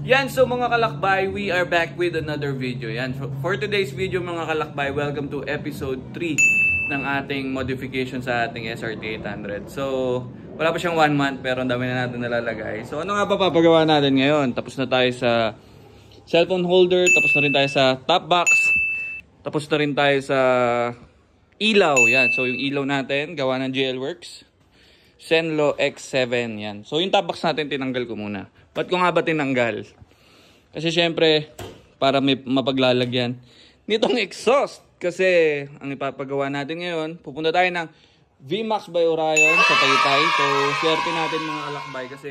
Yan, so mga kalakbay, we are back with another video. Yan, for today's video mga kalakbay, welcome to episode 3 ng ating modification sa ating SRT 800. So, wala pa siyang 1 month pero ang dami na natin nalalagay. So, ano nga pa papagawa natin ngayon? Tapos na tayo sa cellphone holder, tapos na rin tayo sa top box, tapos na rin tayo sa ilaw. Yan, so yung ilaw natin, gawa ng GL Works. Senlo X7 yan. So yung top box natin tinanggal ko muna. Ba't ko nga ba tinanggal? Kasi syempre para may mapaglalagyan nitong exhaust. Kasi ang ipapagawa natin ngayon, pupunta tayo ng VMAX by Orion sa Taytay. So swerte natin mga kalakbay kasi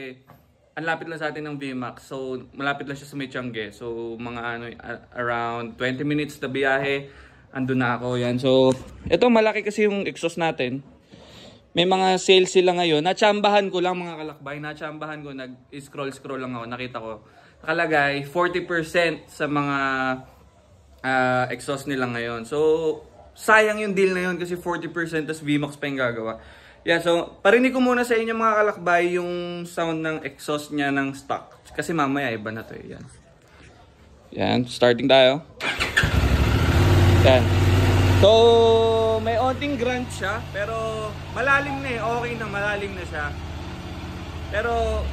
ang lapit lang sa atin ng VMAX. So malapit lang siya sa Mechangge. So mga ano, around 20 minutes na biyahe, andun na ako yan. So ito malaki kasi yung exhaust natin. May mga sales sila ngayon. Natsambahan ko lang mga kalakbay. Natsambahan ko. Nag-scroll lang ako. Nakita ko. Nakalagay 40% sa mga exhaust nila ngayon. So, sayang yung deal na yun kasi 40% tas VMAX pa yung gagawa. Yeah, so, parinig ko muna sa inyo mga kalakbay yung sound ng exhaust niya ng stock. Kasi mamaya iba na to eh. Yan. Yan. Starting tayo. Yan. So, may onting grunt siya, pero malalim na eh. Okay na, malalim na siya. Pero,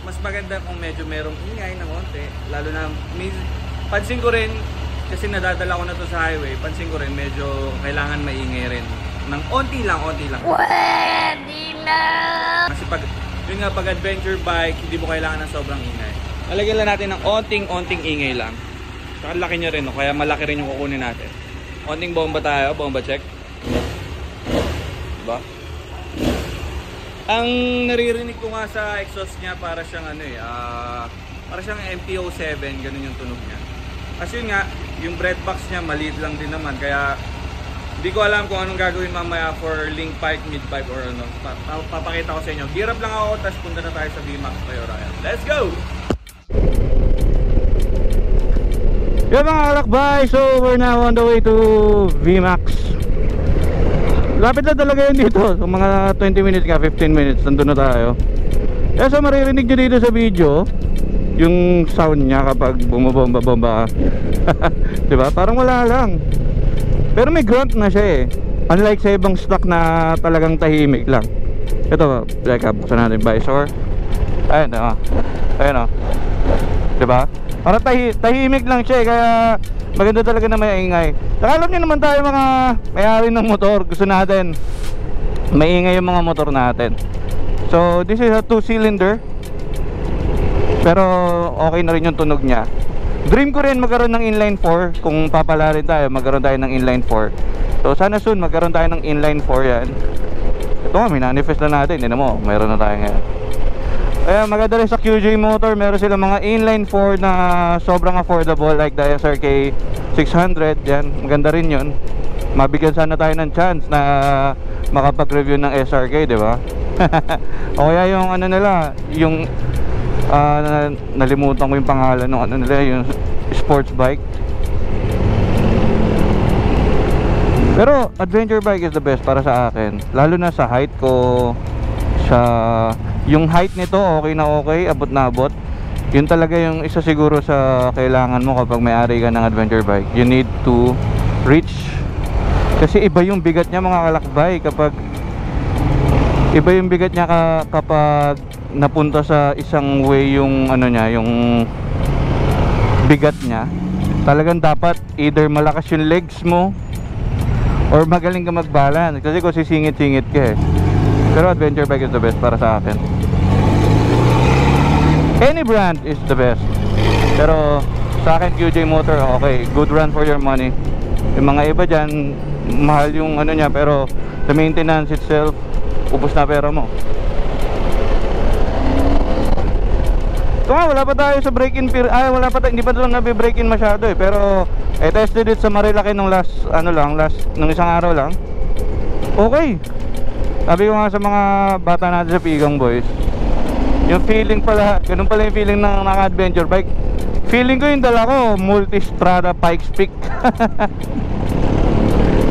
mas maganda kung medyo merong ingay ng onte. Lalo na, pansin ko rin, kasi nadadala ko na to sa highway, pansin ko rin, medyo kailangan maingay rin. Ng onti lang, onti lang. Pwede na! Kasi yun nga, pag adventure bike, hindi mo kailangan ng sobrang ingay. Lalagyan lang natin ng onting ingay lang. Saka laki niya rin, no? Kaya malaki rin yung kukunin natin. Onting bomba tayo, bomba check. Diba? Ang naririnig ko nga sa exhaust niya para siyang ano eh, para siyang MT-07, ganun yung tunog niya. Kasi yun nga, yung breadbox niya maliit lang din naman, kaya hindi ko alam kung anong gagawin mamaya for link pipe, mid pipe or ano. Papakita ko sa inyo. Gear up lang ako, tapos punta na tayo sa VMAX by Orion. Let's go! Yo mga kalakbay, so we're now on the way to VMAX. Lapit na talaga yun dito. So mga 20 minutes ka, 15 minutes, nandun na tayo. Kaya so maririnig nyo dito sa video yung sound niya kapag bumabomba-bomba. Diba? Parang wala lang. Pero may grunt na siya eh. Unlike sa ibang stock na talagang tahimik lang. Ito, teka, buksan natin visor. Ayun o. Ayun o. Diba? Parang tahimik lang siya eh, kaya maganda talaga na may ingay. Saka alam niyo naman tayo mga may-ari ng motor, gusto natin maingay yung mga motor natin. So this is a 2-cylinder, pero okay na rin yung tunog niya. Dream ko rin magkaroon ng inline 4. Kung papala rin tayo, magkaroon tayo ng inline 4. So sana soon magkaroon tayo ng inline 4 yan. Ito nga, minanifest na natin. Hindi mo, mayroon na tayo ngayon. Kaya maganda rin sa QJ Motor, meron silang mga inline 4 na sobrang affordable, like the SRK 600. Yan, maganda rin yun. Mabigyan sana tayo ng chance na makapag-review ng SRK, di ba? O kaya yung ano nila, yung nalimutan ko yung pangalan ng ano nila, yung sports bike. Pero adventure bike is the best para sa akin, lalo na sa height ko. Yung height nito okay na okay, abot na abot. Yun talaga yung isa siguro sa kailangan mo kapag may-ari ka ng adventure bike. You need to reach, kasi iba yung bigat niya mga kalakbay kapag kapag napunta sa isang way yung ano niya, yung bigat niya. Talagang dapat either malakas yung legs mo or magaling ka mag-balance, kasi kung sisingit-singit ka eh. Pero adventure bike is the best para sa akin. Any brand is the best. Pero sa akin QJ Motor, okay, good run for your money. Yung mga iba dyan, mahal yung ano niya, pero the maintenance itself, ubos na pera mo. Ito nga, wala pa tayo sa break-in period. Ay, wala pa tayo, hindi pa ito nabi-break-in masyado eh. Pero I tested it sa Marilaki nung nung isang araw lang. Okay. Sabi ko nga sa mga bata natin sa Pigang Boys, yung feeling pala, ganun pala yung feeling ng naka-adventure bike. Feeling ko yung dala ko, Multistrada Pikes Peak.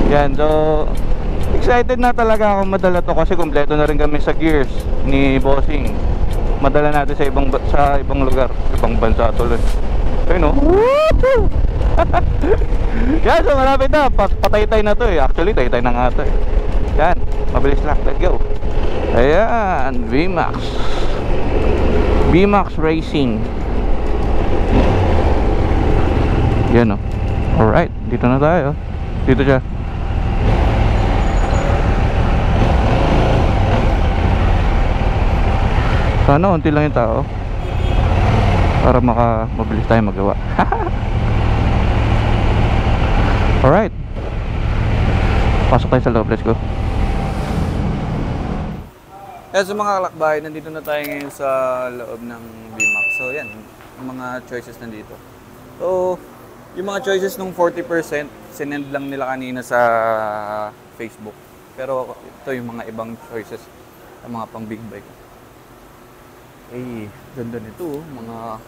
Yan, so excited na talaga ako madala to kasi kompleto na rin kami sa gears ni Bossing. madala natin sa ibang lugar, ibang bansa tuloy. Ayun no. Yan, so malapit na. Pataytay na to eh. Actually, taytay na nga to eh. Yan, mabilis lang. Let's go. Ayan, VMAX. VMAX Racing. Yan o. Alright, dito na tayo. Dito siya. Sana unti lang yung tao para mabilis tayo magawa. Alright, pasok tayo sa loob. Let's go. So mga kalakbahay, nandito na tayo ngayon sa loob ng VMAX. So yan, yung mga choices nandito. So yung mga choices nung 40% sinend lang nila kanina sa Facebook. Pero ito yung mga ibang choices ng mga pang big bike. Ganda nito, mga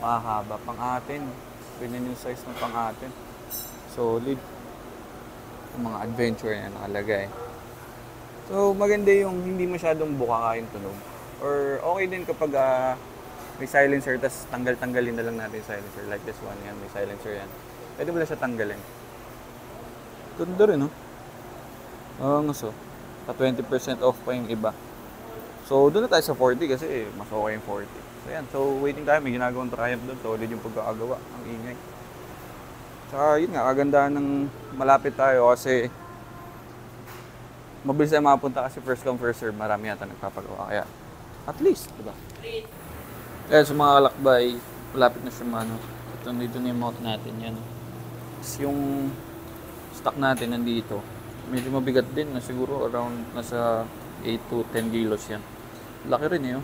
mahaba pang atin. Ganyan yung size ng pang atin. Solid. Yung mga adventure yan nakalagay. So maganda yung hindi masyadong buka yung tunog. Or okay din kapag may silencer, tas tanggalin na lang natin yung silencer. Like this one, yan, may silencer yan. Pwede mo lang siya tanggalin. Ganda rin, no? So, pa 20% off pa yung iba. So, doon na tayo sa 40 kasi mas okay yung 40. So, yan. So, waiting tayo. May ginagawang triumph doon. Solid yung pagkakagawa. Ang ingay. Saka, yun nga, kagandahan ng malapit tayo kasi mabilis tayo makapunta kasi first come, first serve. Marami yata nagpapagawa. Kaya, at least, diba? Kaya sa mga kalakbay, malapit na siya mano. Dito na yung mount natin. Yan. Tapos yung stock natin nandito. Medyo mabigat din na siguro around nasa 8 to 10 kilos yan. Laki rin yun.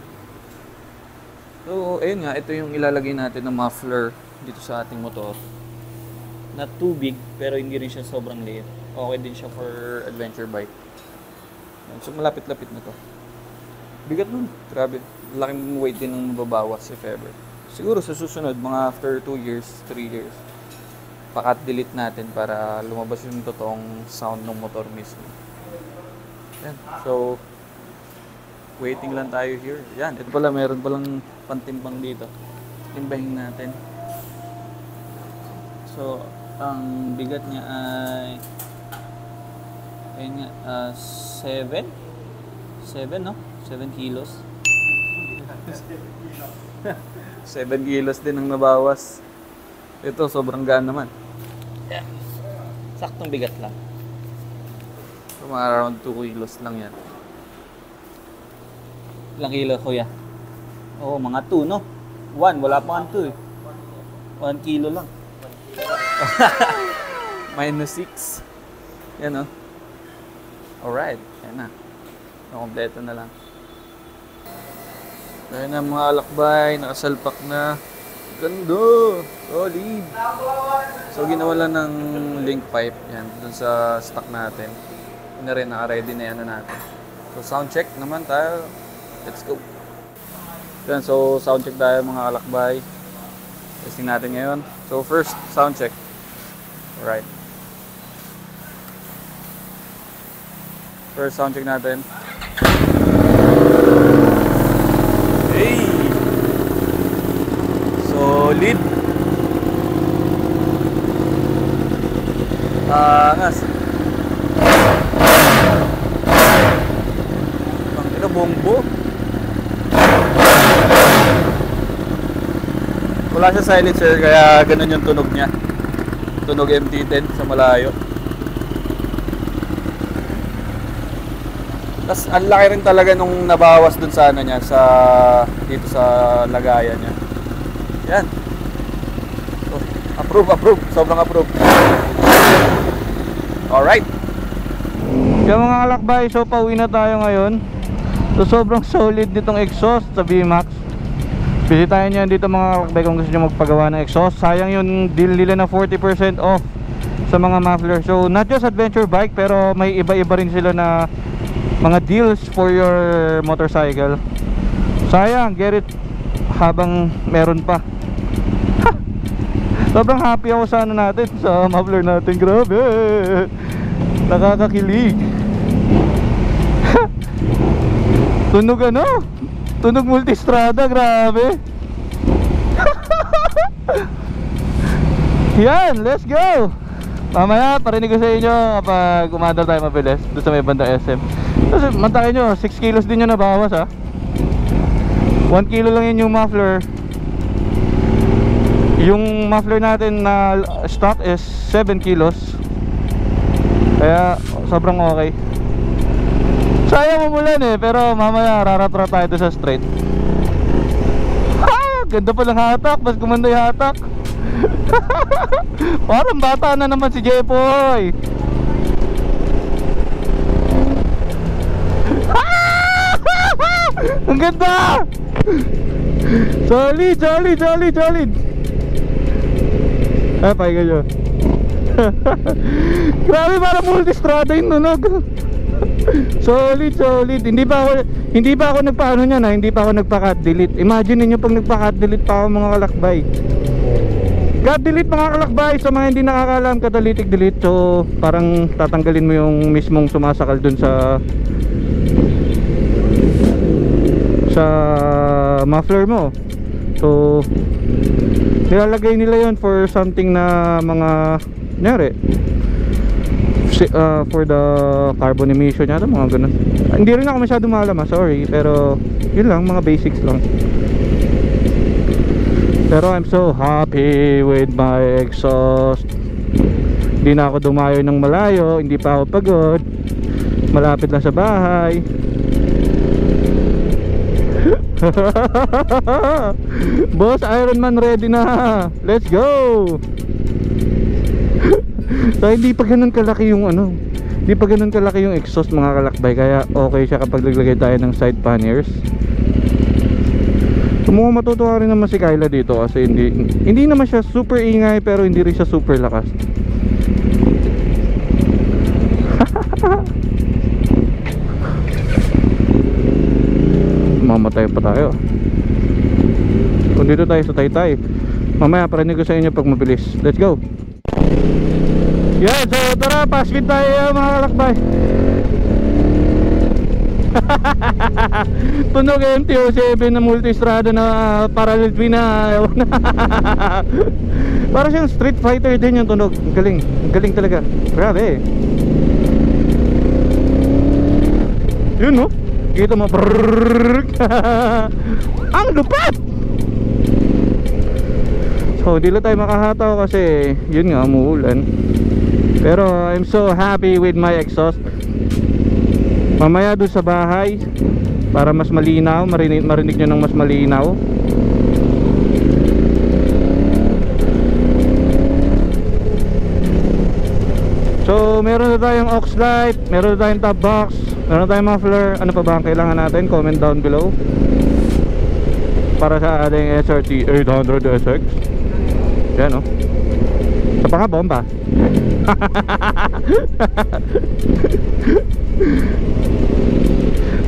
So, ayun nga, ito yung ilalagay natin ng muffler dito sa ating motor. Not too big, pero hindi rin siya sobrang liit. Okay din siya for adventure bike. So, malapit-lapit na to. Bigat nun. Grabe. Laking weight din ng mababawas if ever. Siguro sa susunod, mga after 2 years, 3 years, pakat-delete natin para lumabas yung totoong sound ng motor mismo. Yan. So, waiting lang tayo here. Yan. Ito pala, meron palang pantimbang dito. Timbahin natin. So, ang bigat niya ay ayun nga, 7 no? 7 kilos. 7 kilos din ang nabawas. Ito, sobrang gaan naman. Yeah. Saktong bigat lang. So, mga around 2 kilos lang yan. Ilang kilo, kuya? Oo, mga 2, no? 1, wala pa nga 2 eh. 1 kilo lang. Minus 6. Yan, no? Alright, yan na. Kompleto na lang. Kaya na mga alakbay, nakasalpak na. Ganda! Solid! So, ginawa lang ng link pipe. Yan, dun sa stock natin. Yun na rin, naka-ready na yan na natin. So, sound check naman tayo. Let's go! Yan, so sound check tayo mga alakbay. Testing natin ngayon. So, first, sound check. Alright. First, sound check natin. Hey! Solid! Angas! Ang ina, bombo! Wala siya silencer kaya ganun yung tunog niya. Tunog MT-10 sa malayo. Tapos ang laki rin talaga nung nabawas dun sa ano niya, sa dito sa lagayan niya. Yan. So, approve. Sobrang approve. Alright. Yung mga kalakbay, so pauwi na tayo ngayon. So sobrang solid nitong exhaust sa VMAX. Bisitahin nyo yan dito mga kalakbay kung gusto nyo magpagawa ng exhaust. Sayang yung deal nila na 40% off sa mga muffler. So not just adventure bike, pero may iba-iba rin sila na mga deals for your motorcycle. Sayang, get it habang meron pa. Sobrang happy ako sa ano natin, sa muffler natin. Grabe, nakakakilig. Tunog ano, Tunog multistrada, grabe. Yan, let's go. Mamaya, parinig ko sa inyo kapag umandar tayo mabilis doon sa may bandang SM. Kasi mantakin nyo, 6 kilos din yun nabawas ha. 1 kilo lang yun yung muffler. Yung muffler natin na stock is 7 kilos. Kaya sobrang okay. Sayang umulan eh, pero mamaya raratra tayo doon sa straight. Ha! Ganda palang hatak, mas gumanda yung hatak. Parang bata na naman si Jepoy. Ang ganda. Solid, solid, solid, solid. Ay, pahinga nyo. Grabe, parang multistrada yung tunog. Solid, solid. Hindi pa ako nagpaano niyan ha. Hindi pa ako nagpa-cut delete. Imagine niyo pag nagpa-cut delete pa ako mga kalakbay. Cut delete mga kalakbay, sa mga hindi nakakaalam, catalytic delete. So parang tatanggalin mo yung mismong sumasakal dun sa muffler mo. So nilalagay nila yon for something na mga nyari for the carbon emission yata, mga ganun. Hindi rin ako masyado maalam sorry, pero yun lang, mga basics lang. Pero I'm so happy with my exhaust. Hindi na ako dumayo ng malayo, hindi pa ako pagod. Malapit lang sa bahay. Boss, Ironman ready na. Let's go. So hindi pa ganun kalaki yung hindi pa ganun kalaki yung exhaust mga kalakbay, kaya okay siya kapag naglagay tayo ng side panniers. Mukhang matutuwa rin naman si Kyla dito kasi hindi naman siya super ingay, pero hindi rin siya super lakas. Mamatay pa tayo kung dito tayo sa Taytay. Mamaya parinig ko sa inyo pag mabilis. Let's go. Yan, so tara, pass speed tayo mga kalakbay. Tunog MT-07 na multistrada na parallel twin na para siyang Street Fighter din yung tunog. Galing, galing talaga. Grabe. Yun no, kita mo. Ang lupit. So di lang tayo makahataw kasi yun nga, umuulan. Pero I'm so happy with my exhaust. Mamaya doon sa bahay, para mas malinaw, marinig nyo ng mas malinaw. So meron na tayong aux light, meron na tayong top box, meron na tayong muffler. Ano pa ba ang kailangan natin? Comment down below para sa ating SRT 800 SX. Yan o. Sa pa nga, bomba.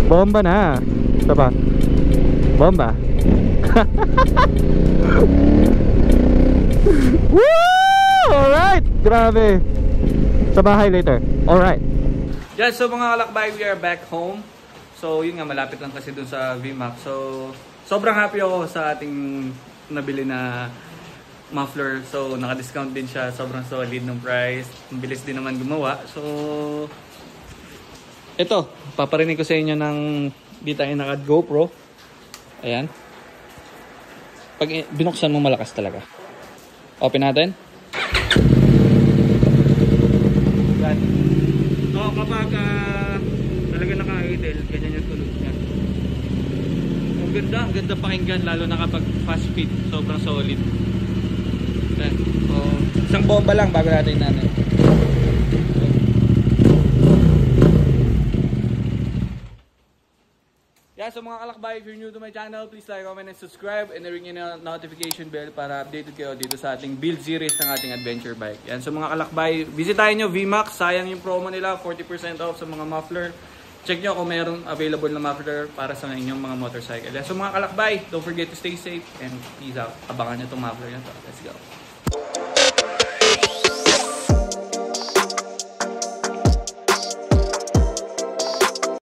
Bomba na. Ito pa, bomba. Woo! Alright, grabe. Sa bahay later. Alright. Yeah, so mga kalakbay, we are back home. So yun nga, malapit lang kasi dun sa VMAX. So sobrang happy ako sa ating nabili na muffler. So naka-discount din siya. Sobrang solid ng price. Ang bilis din naman gumawa. So ito, paparinig ko sa inyo ng di tayo naka GoPro. Ayan. Pag binuksan mo, malakas talaga. Open natin. Yan. So kapag talaga naka-idle, ganyan yung tunog niya. Ang ganda pakinggan, lalo na kapag fast speed. Sobrang solid. Yan. So isang bomba lang bago natin natin. Yeah, so mga kalakbay, if you're new to my channel, please like, comment, and subscribe, and ring yung notification bell para updated kayo dito sa ating build series ng ating adventure bike. Yan, so mga kalakbay, visitahin nyo VMAX, sayang yung promo nila, 40% off sa mga muffler. Check nyo kung mayroong available na muffler para sa inyong mga motorcycle. Yan, so mga kalakbay, don't forget to stay safe, and peace out. Abangan nyo itong muffler yan. So, let's go.